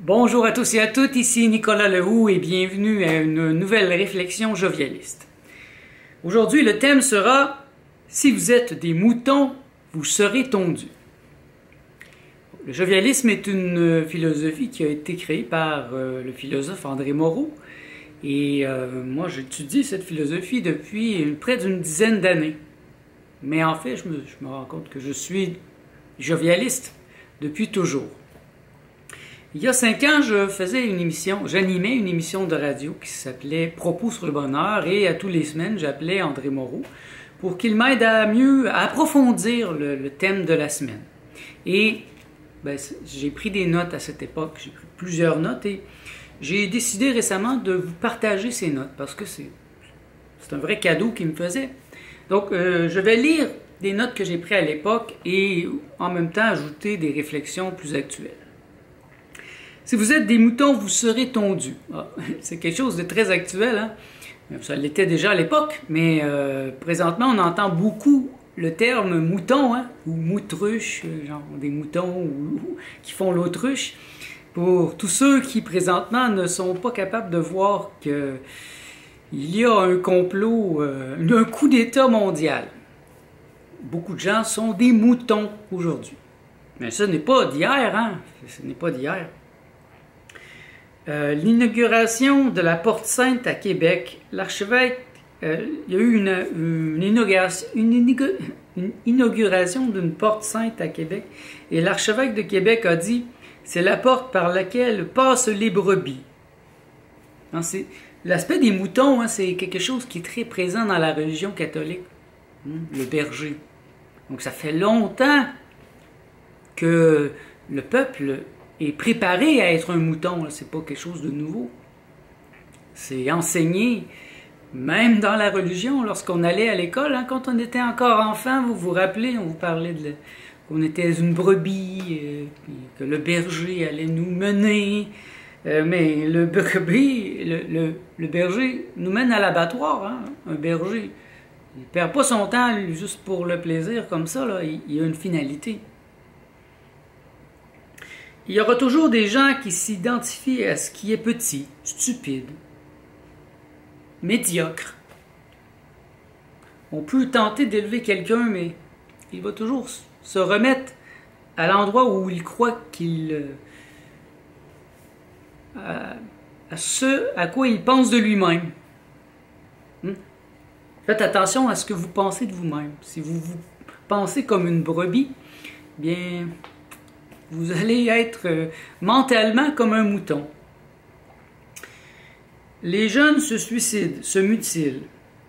Bonjour à tous et à toutes, ici Nicolas Lehoux et bienvenue à une nouvelle réflexion jovialiste. Aujourd'hui, le thème sera « Si vous êtes des moutons, vous serez tondus ». Le jovialisme est une philosophie qui a été créée par le philosophe André Moreau et moi j'étudie cette philosophie depuis près d'une dizaine d'années. Mais en fait, je me rends compte que je suis jovialiste depuis toujours. Il y a 5 ans, j'animais une émission de radio qui s'appelait Propos sur le bonheur et à tous les semaines, j'appelais André Moreau pour qu'il m'aide à mieux approfondir le thème de la semaine. Et j'ai pris des notes à cette époque, j'ai pris plusieurs notes et j'ai décidé récemment de vous partager ces notes parce que c'est un vrai cadeau qu'il me faisait. Donc, je vais lire des notes que j'ai prises à l'époque et en même temps ajouter des réflexions plus actuelles. Si vous êtes des moutons, vous serez tondus. Ah, c'est quelque chose de très actuel, hein? Ça l'était déjà à l'époque, mais présentement, on entend beaucoup le terme mouton, hein? Ou moutruche, genre des moutons qui font l'autruche. Pour tous ceux qui, présentement, ne sont pas capables de voir qu'il y a un complot, un coup d'État mondial. Beaucoup de gens sont des moutons aujourd'hui. Mais ce n'est pas d'hier, hein? Ce n'est pas d'hier. L'inauguration de la Porte Sainte à Québec, l'archevêque, il y a eu une inauguration d'une Porte Sainte à Québec et l'archevêque de Québec a dit « c'est la porte par laquelle passent les brebis ». L'aspect des moutons, hein, c'est quelque chose qui est très présent dans la religion catholique, le berger. Donc ça fait longtemps que le peuple est préparé à être un mouton, c'est pas quelque chose de nouveau. C'est enseigné, même dans la religion, lorsqu'on allait à l'école, hein, quand on était encore enfant, vous vous rappelez, on vous parlait qu'on était une brebis, puis que le berger allait nous mener, mais le berger nous mène à l'abattoir, hein, un berger. Il ne perd pas son temps juste pour le plaisir comme ça, là, il y a une finalité. Il y aura toujours des gens qui s'identifient à ce qui est petit, stupide, médiocre. On peut tenter d'élever quelqu'un, mais il va toujours se remettre à l'endroit où il croit à ce à quoi il pense de lui-même. Faites attention à ce que vous pensez de vous-même. Si vous vous pensez comme une brebis, bien, vous allez être mentalement comme un mouton. Les jeunes se suicident, se mutilent.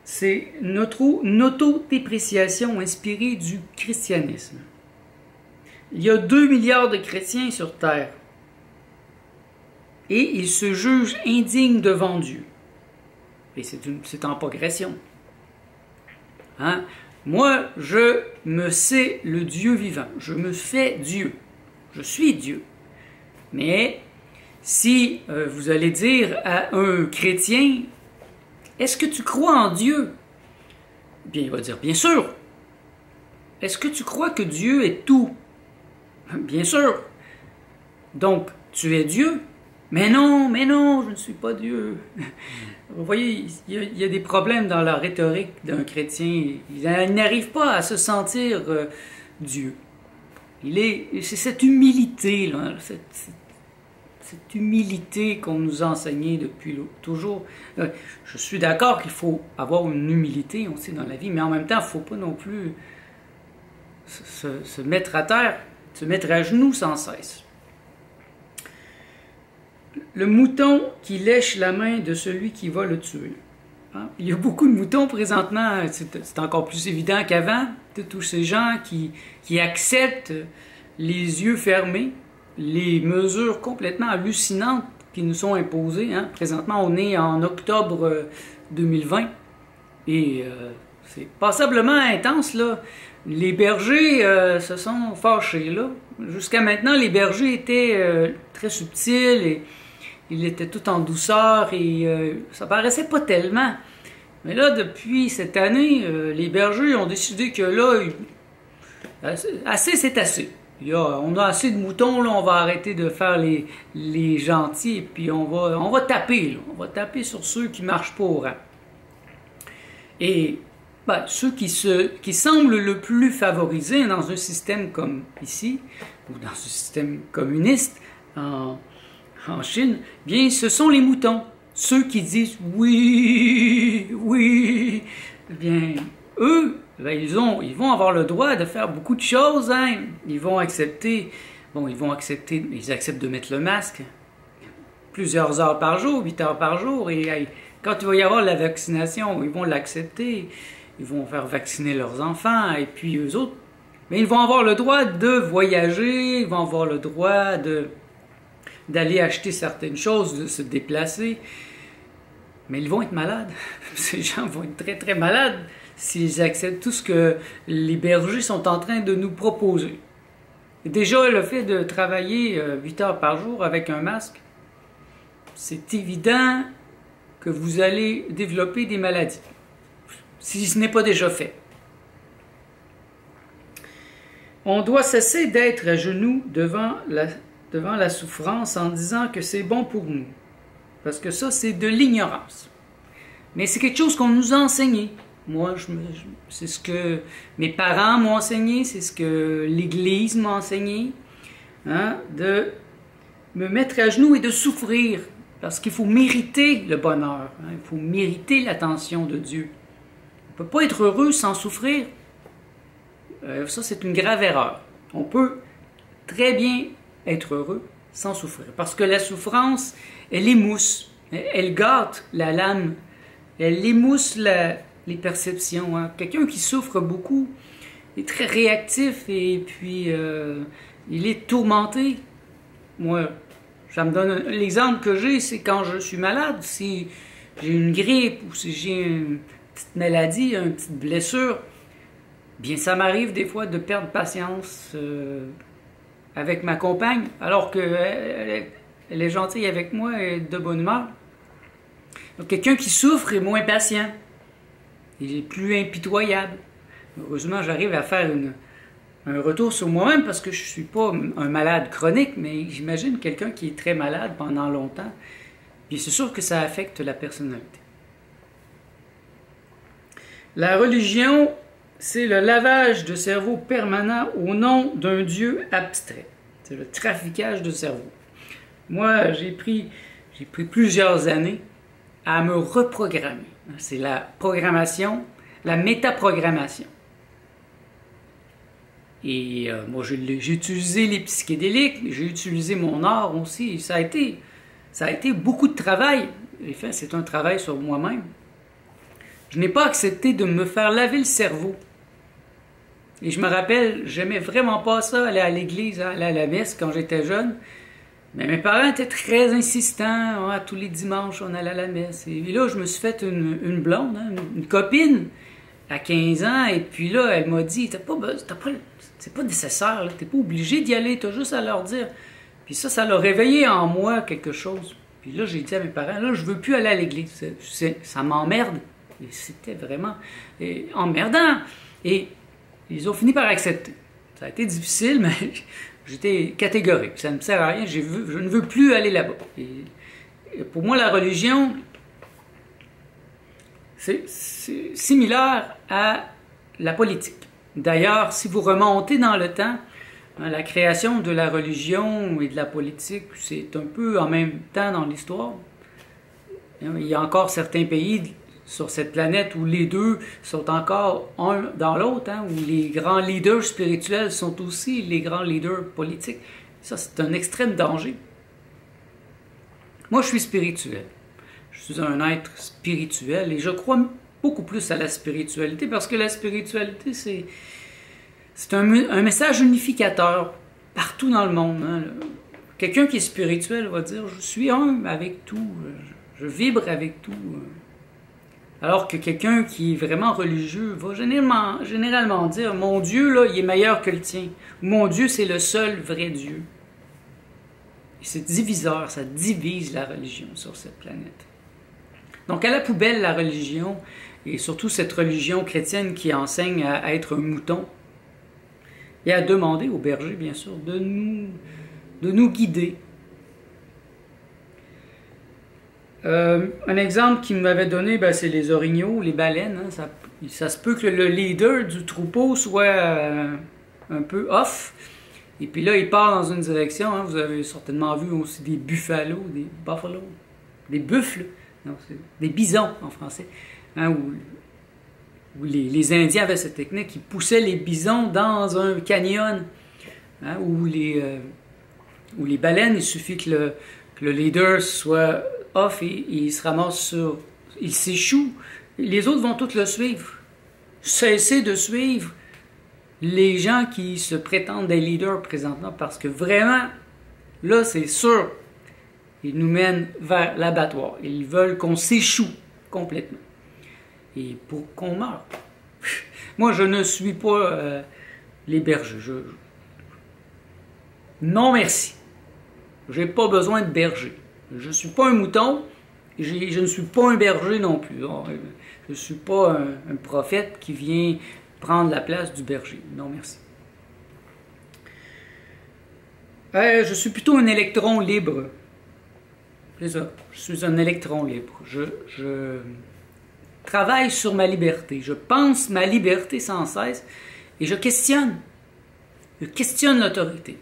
C'est notre autodépréciation inspirée du christianisme. Il y a 2 milliards de chrétiens sur Terre. Et ils se jugent indignes devant Dieu. Et c'est en progression. Hein? Moi, je me sais le Dieu vivant. Je me fais Dieu. Je suis Dieu. Mais si vous allez dire à un chrétien, est-ce que tu crois en Dieu? Bien, il va dire, bien sûr. Est-ce que tu crois que Dieu est tout? Bien sûr. Donc, tu es Dieu? Mais non, je ne suis pas Dieu. Vous voyez, il y a des problèmes dans la rhétorique d'un chrétien. Il n'arrive pas à se sentir Dieu. C'est cette humilité, là, cette humilité qu'on nous a enseignée depuis toujours. Je suis d'accord qu'il faut avoir une humilité, on sait, dans la vie, mais en même temps, il ne faut pas non plus se mettre à terre, se mettre à genoux sans cesse. Le mouton qui lèche la main de celui qui va le tuer. Hein? Il y a beaucoup de moutons présentement, c'est encore plus évident qu'avant, de tous ces gens qui acceptent les yeux fermés, les mesures complètement hallucinantes qui nous sont imposées. Hein? Présentement, on est en octobre 2020 et c'est passablement intense, là. Les bergers se sont fâchés, là. Jusqu'à maintenant, les bergers étaient très subtils et ils étaient tout en douceur et ça paraissait pas tellement. Mais là, depuis cette année, les bergers ont décidé que là, assez c'est assez. On a assez de moutons, là, on va arrêter de faire les gentils, et puis on va taper, là. On va taper sur ceux qui ne marchent pas au rang. Et ceux qui semblent le plus favorisés dans un système comme ici, ou dans un système communiste en Chine, bien, ce sont les moutons. Ceux qui disent oui, oui, eh bien, eux, ils vont avoir le droit de faire beaucoup de choses, hein. Ils acceptent de mettre le masque plusieurs heures par jour, 8 heures par jour, et quand il va y avoir la vaccination, ils vont l'accepter, ils vont faire vacciner leurs enfants, et puis eux autres, mais ils vont avoir le droit de voyager, ils vont avoir le droit d'aller acheter certaines choses, de se déplacer, mais ils vont être malades. Ces gens vont être très très malades s'ils acceptent tout ce que les bergers sont en train de nous proposer. Et déjà, le fait de travailler 8 heures par jour avec un masque, c'est évident que vous allez développer des maladies, si ce n'est pas déjà fait. On doit cesser d'être à genoux devant la souffrance en disant que c'est bon pour nous. Parce que ça, c'est de l'ignorance. Mais c'est quelque chose qu'on nous a enseigné. Moi, c'est ce que mes parents m'ont enseigné, c'est ce que l'Église m'a enseigné, hein, de me mettre à genoux et de souffrir. Parce qu'il faut mériter le bonheur, hein, il faut mériter l'attention de Dieu. On ne peut pas être heureux sans souffrir. Ça, c'est une grave erreur. On peut très bien être heureux sans souffrir. Parce que la souffrance, elle émousse, elle gâte la lame, elle émousse les perceptions. Hein. Quelqu'un qui souffre beaucoup est très réactif et puis il est tourmenté. Moi, ça me donne l'exemple que j'ai, c'est quand je suis malade, si j'ai une grippe ou si j'ai une petite maladie, une petite blessure, bien ça m'arrive des fois de perdre patience avec ma compagne, alors qu'elle est gentille avec moi et de bonne humeur. Donc quelqu'un qui souffre est moins patient, il est plus impitoyable. Heureusement, j'arrive à faire un retour sur moi-même parce que je ne suis pas un malade chronique, mais j'imagine quelqu'un qui est très malade pendant longtemps. Puis c'est sûr que ça affecte la personnalité. La religion, c'est le lavage de cerveau permanent au nom d'un Dieu abstrait. C'est le traficage de cerveau. Moi, j'ai pris plusieurs années à me reprogrammer. C'est la programmation, la métaprogrammation. Et moi, j'ai utilisé les psychédéliques, j'ai utilisé mon art aussi. Ça a été beaucoup de travail. C'est un travail sur moi-même. Je n'ai pas accepté de me faire laver le cerveau. Et je me rappelle, j'aimais vraiment pas ça, aller à l'église, aller à la messe quand j'étais jeune. Mais mes parents étaient très insistants. Hein, tous les dimanches, on allait à la messe. Et là, je me suis fait une blonde, hein, une copine à 15 ans. Et puis là, elle m'a dit, c'est pas nécessaire, t'es pas obligé d'y aller, t'as juste à leur dire. Puis ça l'a réveillé en moi quelque chose. Puis là, j'ai dit à mes parents, là, je veux plus aller à l'église. Ça m'emmerde. Et c'était vraiment emmerdant. Et ils ont fini par accepter. Ça a été difficile, mais j'étais catégorique. Ça ne me sert à rien. Je ne veux plus aller là-bas. Et pour moi, la religion, c'est similaire à la politique. D'ailleurs, si vous remontez dans le temps, la création de la religion et de la politique, c'est un peu en même temps dans l'histoire. Il y a encore certains pays sur cette planète où les deux sont encore un dans l'autre, hein, où les grands leaders spirituels sont aussi les grands leaders politiques. Ça, c'est un extrême danger. Moi, je suis spirituel. Je suis un être spirituel et je crois beaucoup plus à la spiritualité parce que la spiritualité, c'est un message unificateur partout dans le monde. Hein. Quelqu'un qui est spirituel va dire « je suis un avec tout, je vibre avec tout ». Alors que quelqu'un qui est vraiment religieux va généralement dire « mon Dieu, là, il est meilleur que le tien ». Mon Dieu, c'est le seul vrai Dieu. Et c'est diviseur, ça divise la religion sur cette planète. Donc à la poubelle, la religion, et surtout cette religion chrétienne qui enseigne à être un mouton. et à demander au berger, bien sûr, de nous guider. Un exemple qu'il m'avait donné, ben, c'est les orignaux, les baleines. Hein, ça se peut que le leader du troupeau soit un peu off. Et puis là, il part dans une direction. Hein, vous avez certainement vu aussi des buffalo, des buffles, non, des bisons en français, hein, où les Indiens avaient cette technique. Ils poussaient les bisons dans un canyon. Hein, où les baleines, il suffit que le leader soit off et il se ramasse sur... Il s'échoue. Les autres vont tous le suivre. Cessez de suivre les gens qui se prétendent des leaders présentement parce que vraiment, là, c'est sûr, ils nous mènent vers l'abattoir. Ils veulent qu'on s'échoue complètement. Et pour qu'on meure. Moi, je ne suis pas les bergers. Non, merci. J'ai pas besoin de berger. Je ne suis pas un mouton, je ne suis pas un berger non plus. Je ne suis pas un prophète qui vient prendre la place du berger. Non, merci. Je suis plutôt un électron libre. C'est ça, je suis un électron libre. Je travaille sur ma liberté. Je pense ma liberté sans cesse et je questionne. Je questionne l'autorité.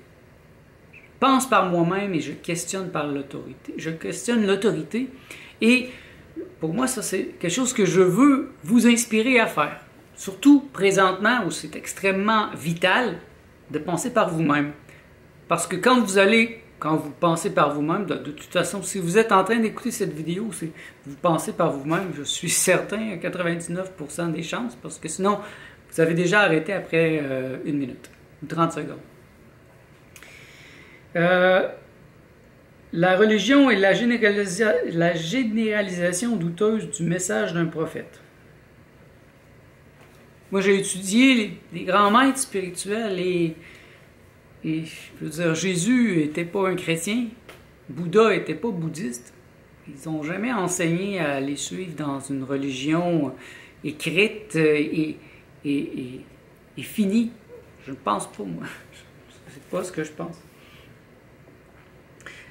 Pense par moi-même et je questionne par l'autorité. Je questionne l'autorité et pour moi, ça c'est quelque chose que je veux vous inspirer à faire. Surtout présentement où c'est extrêmement vital de penser par vous-même. Parce que quand vous pensez par vous-même, de toute façon, si vous êtes en train d'écouter cette vidéo, vous pensez par vous-même, je suis certain à 99% des chances, parce que sinon, vous avez déjà arrêté après 1 minute ou 30 secondes. La religion est la généralisation douteuse du message d'un prophète. Moi, j'ai étudié les grands maîtres spirituels et je veux dire, Jésus n'était pas un chrétien, Bouddha n'était pas bouddhiste. Ils n'ont jamais enseigné à les suivre dans une religion écrite et finie. Je ne pense pas, moi. C'est pas ce que je pense.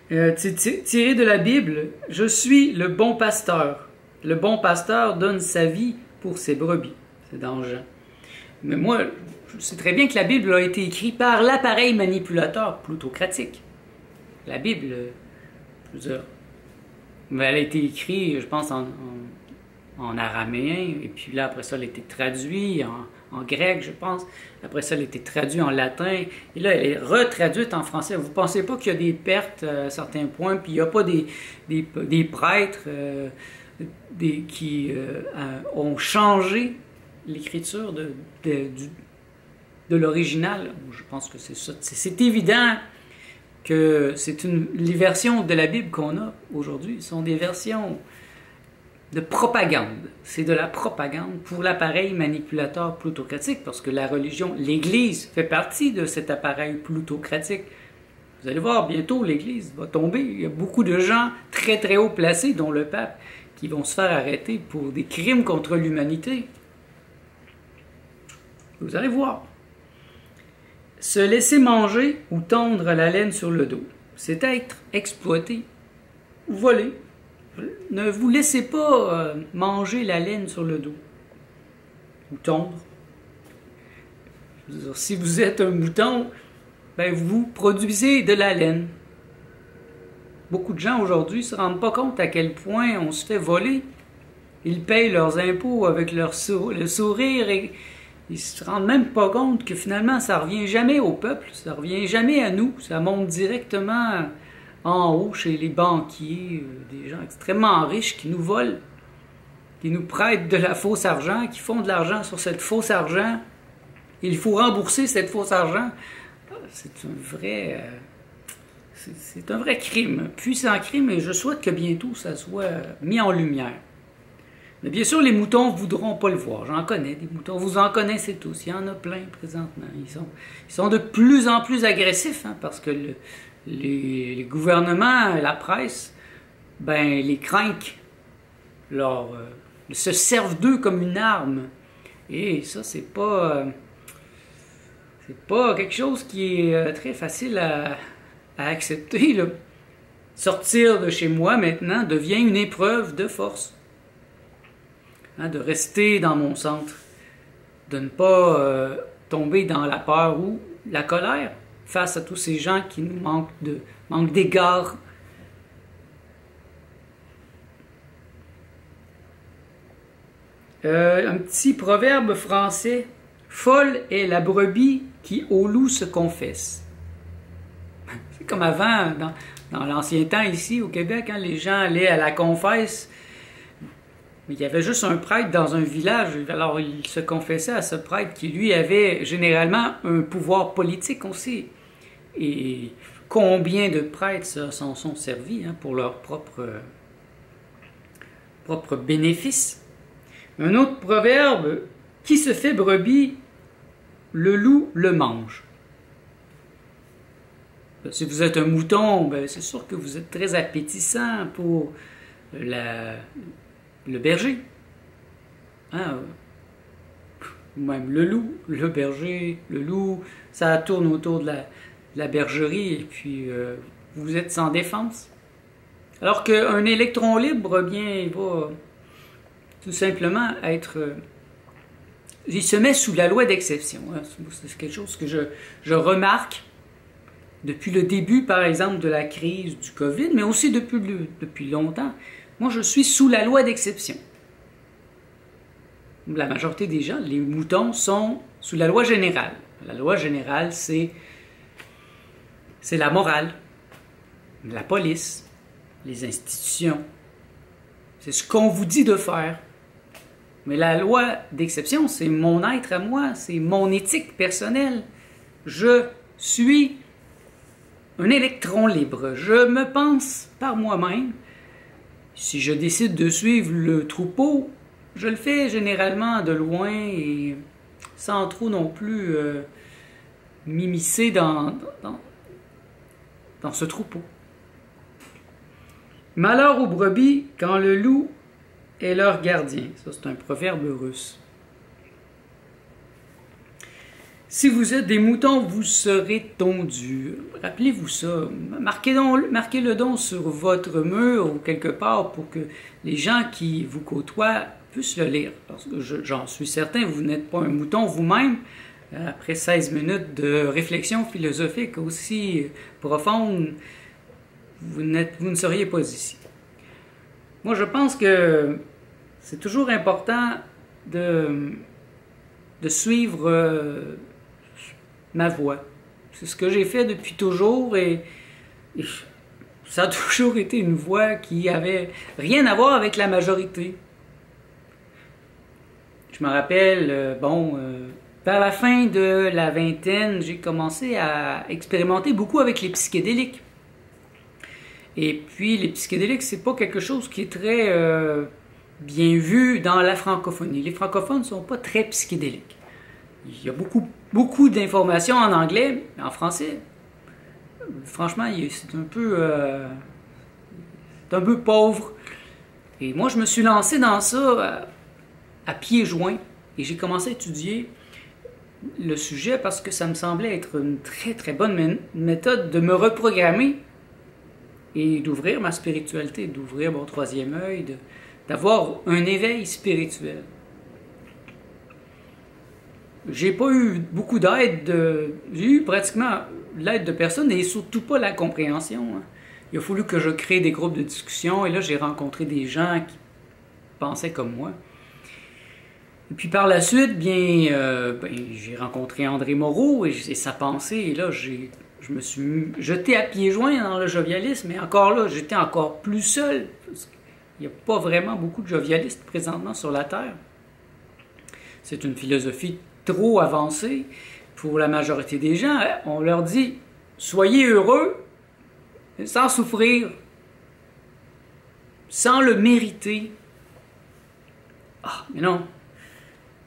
Tiré de la Bible, je suis le bon pasteur. Le bon pasteur donne sa vie pour ses brebis. C'est dans Jean. Mais moi, je sais très bien que la Bible a été écrite par l'appareil manipulateur plutocratique. La Bible, je veux dire, elle a été écrite, je pense, en araméen, et puis là, après ça, elle a été traduite en grec, je pense. Après ça, elle a été traduite en latin. Et là, elle est retraduite en français. Vous ne pensez pas qu'il y a des pertes à certains points, puis il n'y a pas des prêtres qui ont changé l'écriture de l'original. Je pense que c'est ça. C'est évident que les versions de la Bible qu'on a aujourd'hui sont des versions de propagande. C'est de la propagande pour l'appareil manipulateur plutocratique, parce que la religion, l'Église, fait partie de cet appareil plutocratique. Vous allez voir, bientôt, l'Église va tomber. Il y a beaucoup de gens très très haut placés, dont le pape, qui vont se faire arrêter pour des crimes contre l'humanité. Vous allez voir. Se laisser manger ou tondre la laine sur le dos, c'est être exploité ou volé. Ne vous laissez pas manger la laine sur le dos ou tondre. Si vous êtes un mouton, ben vous produisez de la laine. Beaucoup de gens aujourd'hui ne se rendent pas compte à quel point on se fait voler. Ils payent leurs impôts avec le sourire et ils ne se rendent même pas compte que finalement ça ne revient jamais au peuple, ça ne revient jamais à nous, ça monte directement en haut chez les banquiers, des gens extrêmement riches qui nous volent, qui nous prêtent de la fausse argent, qui font de l'argent sur cette fausse argent. Il faut rembourser cette fausse argent. C'est un vrai crime, un puissant crime, et je souhaite que bientôt ça soit mis en lumière. Mais bien sûr, les moutons ne voudront pas le voir. J'en connais des moutons. Vous en connaissez tous. Il y en a plein présentement. Ils sont de plus en plus agressifs, hein, parce que les gouvernements, la presse, ben, les crainquent. Se servent d'eux comme une arme. Et ça, c'est pas C'est pas quelque chose qui est très facile à accepter, là. Sortir de chez moi maintenant devient une épreuve de force. Hein, de rester dans mon centre, de ne pas tomber dans la peur ou la colère face à tous ces gens qui nous manquent d'égard. Un petit proverbe français. Folle est la brebis qui au loup se confesse. C'est comme avant, dans l'ancien temps ici au Québec, hein, les gens allaient à la confesse. Mais il y avait juste un prêtre dans un village, alors il se confessait à ce prêtre qui, lui, avait généralement un pouvoir politique aussi. Et combien de prêtres s'en sont servis hein, pour leur propre bénéfice. Un autre proverbe, qui se fait brebis, le loup le mange. Si vous êtes un mouton, ben c'est sûr que vous êtes très appétissant pour le berger. Hein? Même le loup, le berger, le loup, ça tourne autour de la bergerie et puis vous êtes sans défense. Alors qu'un électron libre, bien, il va tout simplement il se met sous la loi d'exception. Hein? C'est quelque chose que je remarque depuis le début, par exemple, de la crise du COVID, mais aussi depuis longtemps. Moi, je suis sous la loi d'exception. La majorité des gens, les moutons, sont sous la loi générale. La loi générale, c'est la morale, la police, les institutions. C'est ce qu'on vous dit de faire. Mais la loi d'exception, c'est mon être à moi, c'est mon éthique personnelle. Je suis un électron libre. Je me pense par moi-même. Si je décide de suivre le troupeau, je le fais généralement de loin et sans trop non plus m'immiscer dans ce troupeau. Malheur aux brebis quand le loup est leur gardien. Ça, c'est un proverbe russe. Si vous êtes des moutons, vous serez tondus. Rappelez-vous ça. Marquez-le donc sur votre mur ou quelque part pour que les gens qui vous côtoient puissent le lire. Parce que j'en suis certain, vous n'êtes pas un mouton vous-même. Après 16 minutes de réflexion philosophique aussi profonde, vous ne seriez pas ici. Moi, je pense que c'est toujours important de suivre ma voie. C'est ce que j'ai fait depuis toujours et ça a toujours été une voie qui avait rien à voir avec la majorité. Je me rappelle, vers la fin de la vingtaine, j'ai commencé à expérimenter beaucoup avec les psychédéliques. Et puis, les psychédéliques, c'est pas quelque chose qui est très bien vu dans la francophonie. Les francophones ne sont pas très psychédéliques. Il y a beaucoup d'informations en anglais, mais en français, franchement, c'est un peu pauvre. Et moi, je me suis lancé dans ça à pieds joints. Et j'ai commencé à étudier le sujet parce que ça me semblait être une très, très bonne méthode de me reprogrammer et d'ouvrir ma spiritualité, d'ouvrir mon troisième œil, d'avoir un éveil spirituel. J'ai pas eu beaucoup d'aide, j'ai eu pratiquement l'aide de personne et surtout pas la compréhension. Hein. Il a fallu que je crée des groupes de discussion et là j'ai rencontré des gens qui pensaient comme moi. Et puis par la suite, j'ai rencontré André Moreau et sa pensée et là je me suis jeté à pieds joints dans le jovialisme, mais encore là, j'étais encore plus seul. Parce qu'il n'y a pas vraiment beaucoup de jovialistes présentement sur la Terre. C'est une philosophie trop avancée pour la majorité des gens. On leur dit « Soyez heureux sans souffrir, sans le mériter. » Ah, mais non!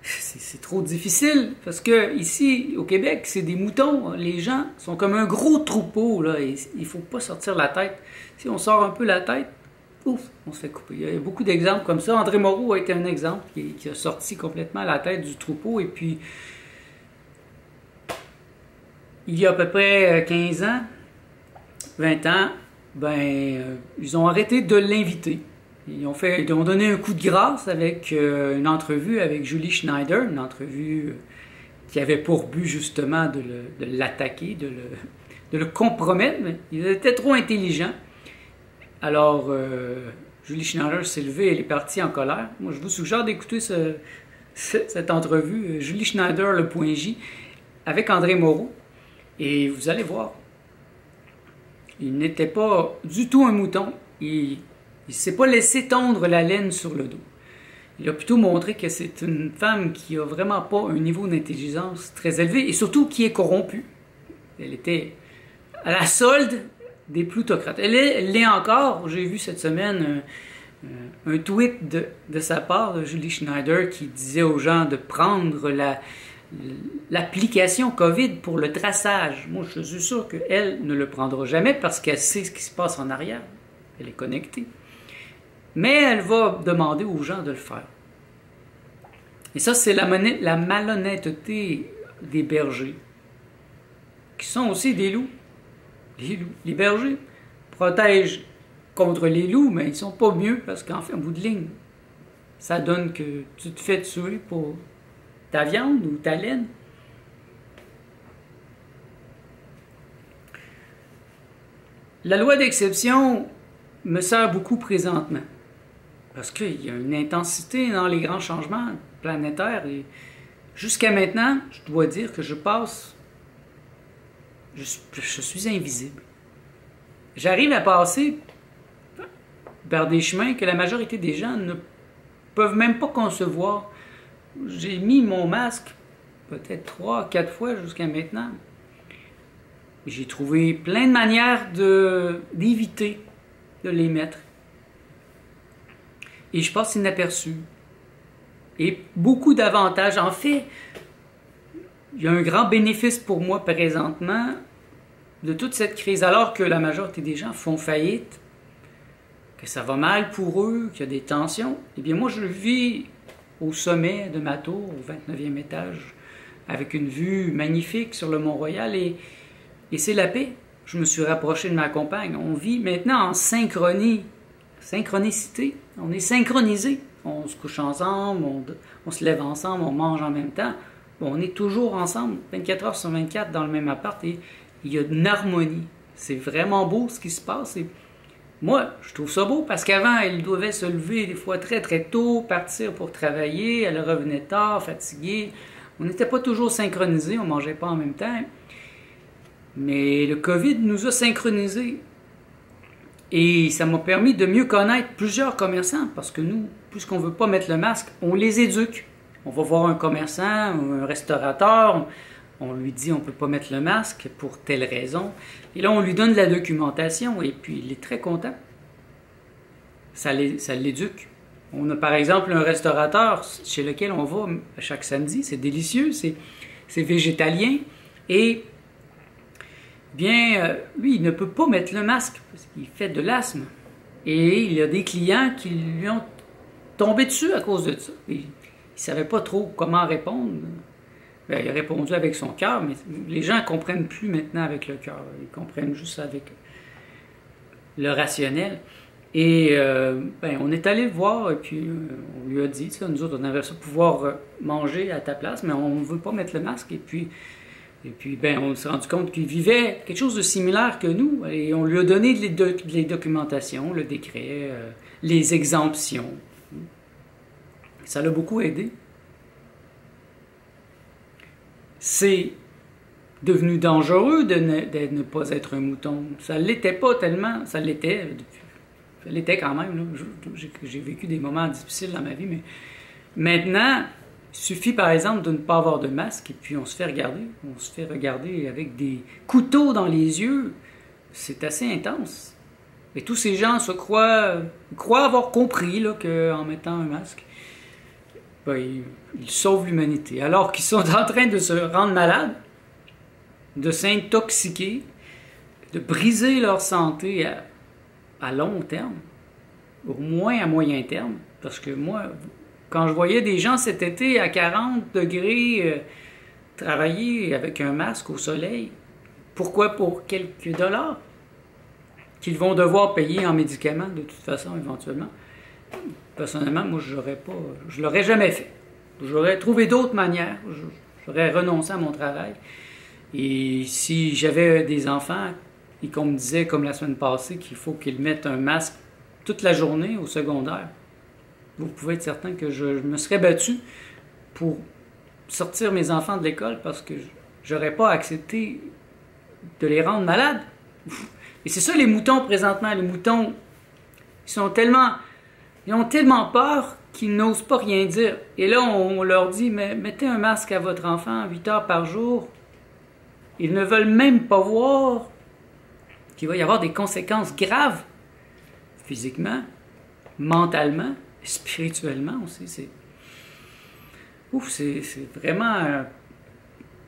C'est trop difficile, parce que ici, au Québec, c'est des moutons. Les gens sont comme un gros troupeau, là, et il ne faut pas sortir la tête. Si on sort un peu la tête, ouf, on se fait couper. Il y a beaucoup d'exemples comme ça. André Moreau a été un exemple qui a sorti complètement la tête du troupeau, et puis il y a à peu près 15 ans, 20 ans, ils ont arrêté de l'inviter. Ils ont donné un coup de grâce avec une entrevue avec Julie Schneider, une entrevue qui avait pour but justement de l'attaquer, de le compromettre, mais il était trop intelligent. Alors, Julie Schneider s'est levée, elle est partie en colère. Moi, je vous suggère d'écouter cette entrevue, Julie Schneider, le point J, avec André Moreau, et vous allez voir. Il n'était pas du tout un mouton. Il ne s'est pas laissé tondre la laine sur le dos. Il a plutôt montré que c'est une femme qui a vraiment pas un niveau d'intelligence très élevé et surtout qui est corrompue. Elle était à la solde des plutocrates. Elle l'est encore. J'ai vu cette semaine un tweet de sa part, de Julie Schneider, qui disait aux gens de prendre l'application COVID pour le traçage. Moi, je suis sûr qu'elle ne le prendra jamais parce qu'elle sait ce qui se passe en arrière. Elle est connectée. Mais elle va demander aux gens de le faire. Et ça, c'est la malhonnêteté des bergers, qui sont aussi des loups. Les bergers protègent contre les loups, mais ils ne sont pas mieux parce qu'en fait, en bout de ligne, ça donne que tu te fais tuer pour ta viande ou ta laine. La loi d'exception me sert beaucoup présentement parce qu'il y a une intensité dans les grands changements planétaires et jusqu'à maintenant, je dois dire que je suis invisible. J'arrive à passer par des chemins que la majorité des gens ne peuvent même pas concevoir. J'ai mis mon masque peut-être 3, 4 fois jusqu'à maintenant. J'ai trouvé plein de manières d'éviter de les mettre. Et je passe inaperçu. Et beaucoup d'avantages. En fait, il y a un grand bénéfice pour moi présentement de toute cette crise, alors que la majorité des gens font faillite, que ça va mal pour eux, qu'il y a des tensions. Eh bien, moi, je vis au sommet de ma tour, au 29e étage, avec une vue magnifique sur le Mont-Royal, et c'est la paix. Je me suis rapproché de ma compagne. On vit maintenant en synchronicité. On est synchronisés. On se couche ensemble, on se lève ensemble, on mange en même temps. Bon, on est toujours ensemble, 24 heures sur 24 dans le même appart, et il y a une harmonie. C'est vraiment beau ce qui se passe. Et moi, je trouve ça beau parce qu'avant, elle devait se lever des fois très très tôt, partir pour travailler, elle revenait tard, fatiguée. On n'était pas toujours synchronisés, on ne mangeait pas en même temps. Mais le COVID nous a synchronisés. Et ça m'a permis de mieux connaître plusieurs commerçants parce que nous, puisqu'on ne veut pas mettre le masque, on les éduque. On va voir un commerçant ou un restaurateur, on lui dit on ne peut pas mettre le masque pour telle raison. Et là, on lui donne de la documentation et puis il est très content. Ça l'éduque. On a par exemple un restaurateur chez lequel on va chaque samedi, c'est délicieux, c'est végétalien et bien, lui, il ne peut pas mettre le masque parce qu'il fait de l'asthme. Et il y a des clients qui lui ont tombé dessus à cause de ça. Et il ne savait pas trop comment répondre. Il a répondu avec son cœur, mais les gens ne comprennent plus maintenant avec le cœur. Ils comprennent juste avec le rationnel. Et on est allé le voir et puis on lui a dit, nous autres, on avait ça pouvoir manger à ta place, mais on ne veut pas mettre le masque. Et puis on s'est rendu compte qu'il vivait quelque chose de similaire que nous. Et on lui a donné les documentations, le décret, les exemptions. Ça l'a beaucoup aidé. C'est devenu dangereux de ne pas être un mouton. Ça ne l'était pas tellement. Ça l'était quand même. J'ai vécu des moments difficiles dans ma vie, mais maintenant, il suffit par exemple de ne pas avoir de masque et puis on se fait regarder. On se fait regarder avec des couteaux dans les yeux. C'est assez intense. Et tous ces gens croient avoir compris qu'en mettant un masque, ils sauvent l'humanité. Alors qu'ils sont en train de se rendre malades, de s'intoxiquer, de briser leur santé à long terme, au moins à moyen terme. Parce que moi, quand je voyais des gens cet été à 40 degrés travailler avec un masque au soleil, Pourquoi? Pour quelques dollars qu'ils vont devoir payer en médicaments, de toute façon, éventuellement. Personnellement, moi, je l'aurais jamais fait. J'aurais trouvé d'autres manières. J'aurais renoncé à mon travail. Et si j'avais des enfants et qu'on me disait, comme la semaine passée, qu'il faut qu'ils mettent un masque toute la journée au secondaire, vous pouvez être certain que je me serais battu pour sortir mes enfants de l'école parce que j'aurais pas accepté de les rendre malades. Et c'est ça les moutons présentement. Les moutons, ils ont tellement peur qu'ils n'osent pas rien dire. Et là, on leur dit, mais mettez un masque à votre enfant 8 heures par jour. Ils ne veulent même pas voir qu'il va y avoir des conséquences graves, physiquement, mentalement, spirituellement aussi. C'est vraiment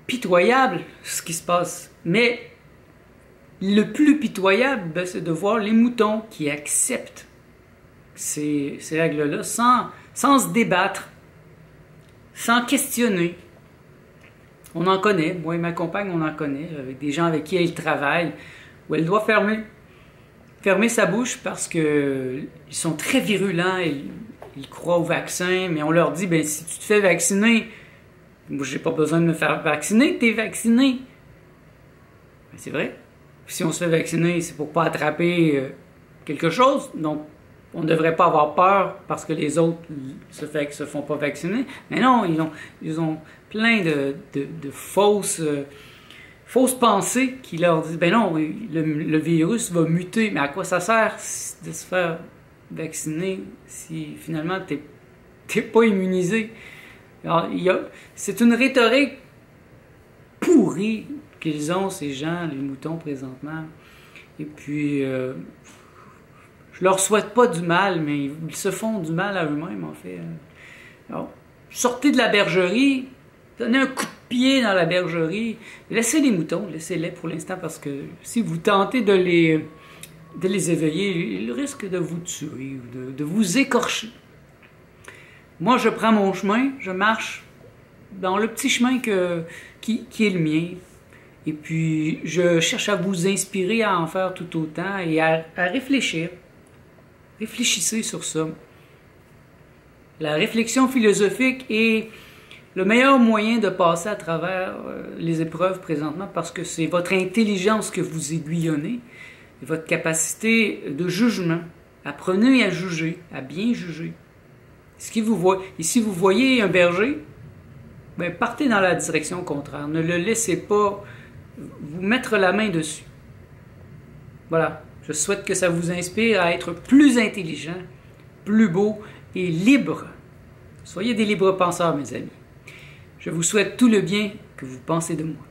pitoyable ce qui se passe. Mais le plus pitoyable, c'est de voir les moutons qui acceptent ces règles-là sans se débattre, sans questionner. On en connaît, moi et ma compagne, on en connaît, avec des gens avec qui elle travaille, où elle doit fermer sa bouche parce qu'ils sont très virulents, ils croient au vaccin, mais on leur dit, ben si tu te fais vacciner, moi j'ai pas besoin de me faire vacciner, t'es vacciné. Ben, c'est vrai. Si on se fait vacciner, c'est pour pas attraper quelque chose, donc on ne devrait pas avoir peur parce que les autres se font pas vacciner. Mais non, ils ont plein de fausses pensées qui leur disent, ben non, le virus va muter. Mais à quoi ça sert de se faire vacciner si finalement t'es pas immunisé? Alors, c'est une rhétorique pourrie qu'ils ont, ces gens, les moutons présentement. Et puis, je leur souhaite pas du mal, mais ils se font du mal à eux-mêmes, en fait. Alors, sortez de la bergerie, donnez un coup de pied dans la bergerie, laissez les moutons, laissez-les pour l'instant, parce que si vous tentez de les éveiller, ils risquent de vous tuer, ou de vous écorcher. Moi, je prends mon chemin, je marche dans le petit chemin qui est le mien, et puis je cherche à vous inspirer à en faire tout autant et à réfléchir. Réfléchissez sur ça. La réflexion philosophique est le meilleur moyen de passer à travers les épreuves présentement parce que c'est votre intelligence que vous aiguillonnez et votre capacité de jugement. Apprenez à juger, à bien juger. Et si vous voyez un berger, ben partez dans la direction contraire. Ne le laissez pas vous mettre la main dessus. Voilà. Je souhaite que ça vous inspire à être plus intelligent, plus beau et libre. Soyez des libres penseurs, mes amis. Je vous souhaite tout le bien que vous pensez de moi.